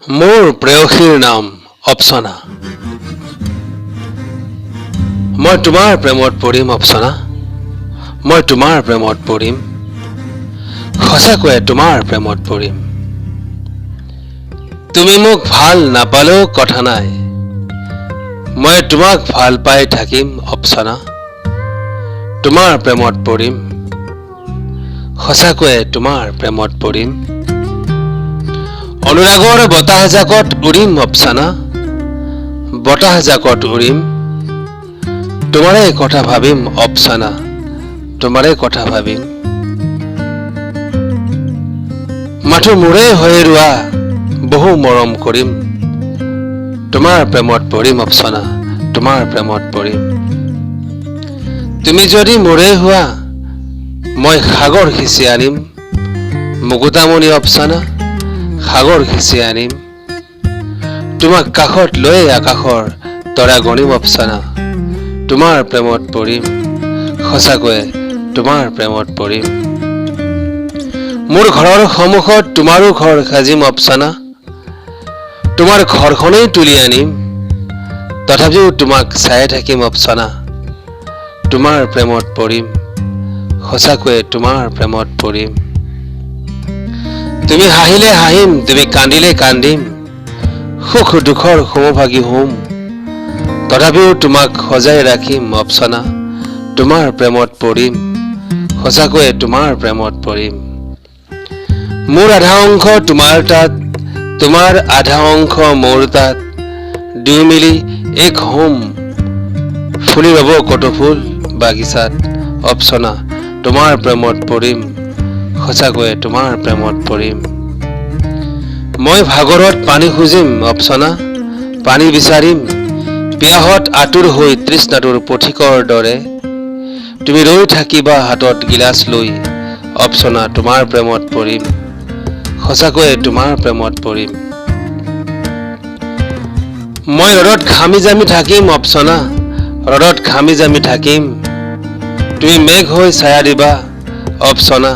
মোৰ প্ৰেয়সীৰ নাম অপ্সনা। মই তোমাৰ প্ৰেমত পৰিম অপ্সনা। মই তোমাৰ প্ৰেমত পৰিম, সঁচাকৈয়ে তোমাৰ প্ৰেমত পৰিম। তুমি মোক ভাল নাপালেও কথা নাই, মই তোমাক ভাল পাই থাকিম অপ্সনা। তোমাৰ প্ৰেমত পৰিম, সঁচাকৈয়ে তোমাৰ প্ৰেমত পৰিম। অনুৰাগৰ বতাহজাকত উৰিম অপ্সনা, বতাহজাকত উৰিম। তোমাৰে কথা ভাবিম অপ্সনা, তোমাৰে কথা ভাবিম। মাথো মোৰে হৈ ৰোৱা বহু মৰম কৰিম। তোমাৰ প্ৰেমত পৰিম অপ্সনা, তোমাৰ প্ৰেমত পৰিম। তুমি যদি মোৰে হোৱা মই সাগৰ সিঁচি আনিম। মুকুতামণি অপ্সনা, সাগৰ সিঁচি আনিম। তোমাক কাষত লৈ আকাশৰ তৰা গণিম অপ্সনা। তোমাৰ প্ৰেমত পৰিম, সঁচাকৈয়ে তোমাৰ প্ৰেমত পৰিম। মোৰ ঘৰৰ সন্মুখত তোমাৰো ঘৰ সাজিম অপ্সনা। তোমাৰ ঘৰখনেই তুলি আনিম, তথাপিও তোমাক চাই থাকিম অপ্সনা। তোমাৰ প্ৰেমত পৰিম, সঁচাকৈয়ে তোমাৰ প্ৰেমত পৰিম। তুমি হাঁহিলে হাঁহিম, তুমি কান্দিলে কান্দিম। সুখ দুখৰ সমভাগী হ'ম, তথাপিও তোমাক সজাই ৰাখিম অপ্সনা। তোমাৰ প্ৰেমত পৰিম, সঁচাকৈয়ে তোমাৰ প্ৰেমত পৰিম। মোৰ আধা অংশ তোমাৰ তাত, তোমাৰ আধা অংশ মোৰ তাত, দুই মিলি এক হ'ম। ফুলি ৰ'ব কতফুল বাগিচাত অপ্সনা। তোমাৰ প্ৰেমত পৰিম, সঁচাকৈয়ে তোমাৰ প্ৰেমত পৰিম। মই ভাগৰত পানী খুজিম অপ্সনা, পানী বিচাৰিম। পিয়াহত আতুৰ হৈ তৃষ্ণাতুৰ পথিকৰ দৰে। তুমি ৰৈ থাকিবা হাতত গিলাচ লৈ অপ্সনা। তোমাৰ প্ৰেমত পৰিম, সঁচাকৈয়ে তোমাৰ প্ৰেমত পৰিম। মই ৰ'দত ঘামি জামি থাকিম অপ্সনা, ৰ'দত ঘামি জামি থাকিম। তুমি মেঘ হৈ ছায়া দিবা অপ্সনা,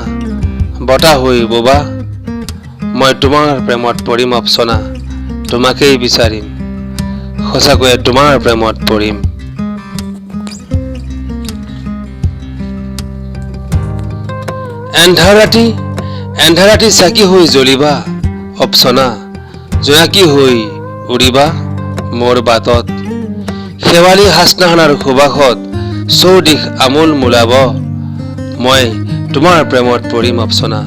বতাহ হৈ ববা। মই তোমাৰ প্ৰেমত পৰিম অপ্সনা, তোমাকেই বিচাৰিম, সঁচাকৈয়ে তোমাৰ প্ৰেমত পৰিম। এন্ধাৰ ৰাতি চাকি হৈ জ্বলিবা অপ্সনা, জোনাকী হৈ উৰিবা মোৰ বাটত। শেৱালি হাচনাহানাৰ সুবাসত চৌদিশ আমোল মোলাব। মই তোমাৰ প্ৰেমত পৰিম অপ্সনা,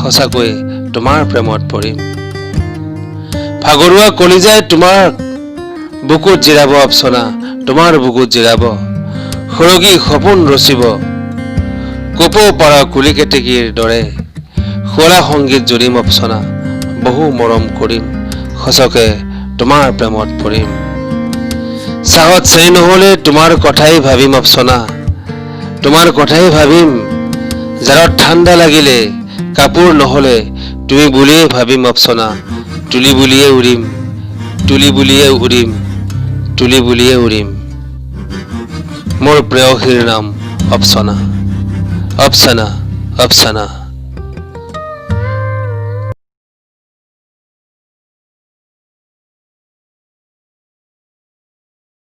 সঁচাকৈয়ে তোমাৰ প্ৰেমত পৰিম। ভাগৰুৱা কলিজাই তোমাৰ বুকুত জিৰাব অপ্সনা, তোমাৰ বুকুত জিৰাব। সৰগী সপোন ৰচিব কপৌ পাৰ কুলি কেতেকীৰ দৰে। শুৱলা সংগীত জুৰিম অপ্সনা, বহু মৰম কৰিম, সঁচাকে তোমাৰ প্ৰেমত পৰিম। চাহত চেনি নহলে তোমাৰ কথাই ভাবিম অপ্সনা, তোমাৰ কথাই ভাবিম। জাৰত ঠাণ্ডা লাগিলে কাপোৰ নহলে তুমি বুলিয়ে ভাবিম অপ্সনা। তুলি বুলিয়ে উৰিম, তুলি বুলিয়ে উৰিম, তুলি বুলিয়ে উৰিম। মোৰ প্ৰেয়সীৰ নাম অপ্সনা, অপ্সনা, অপ্সনা।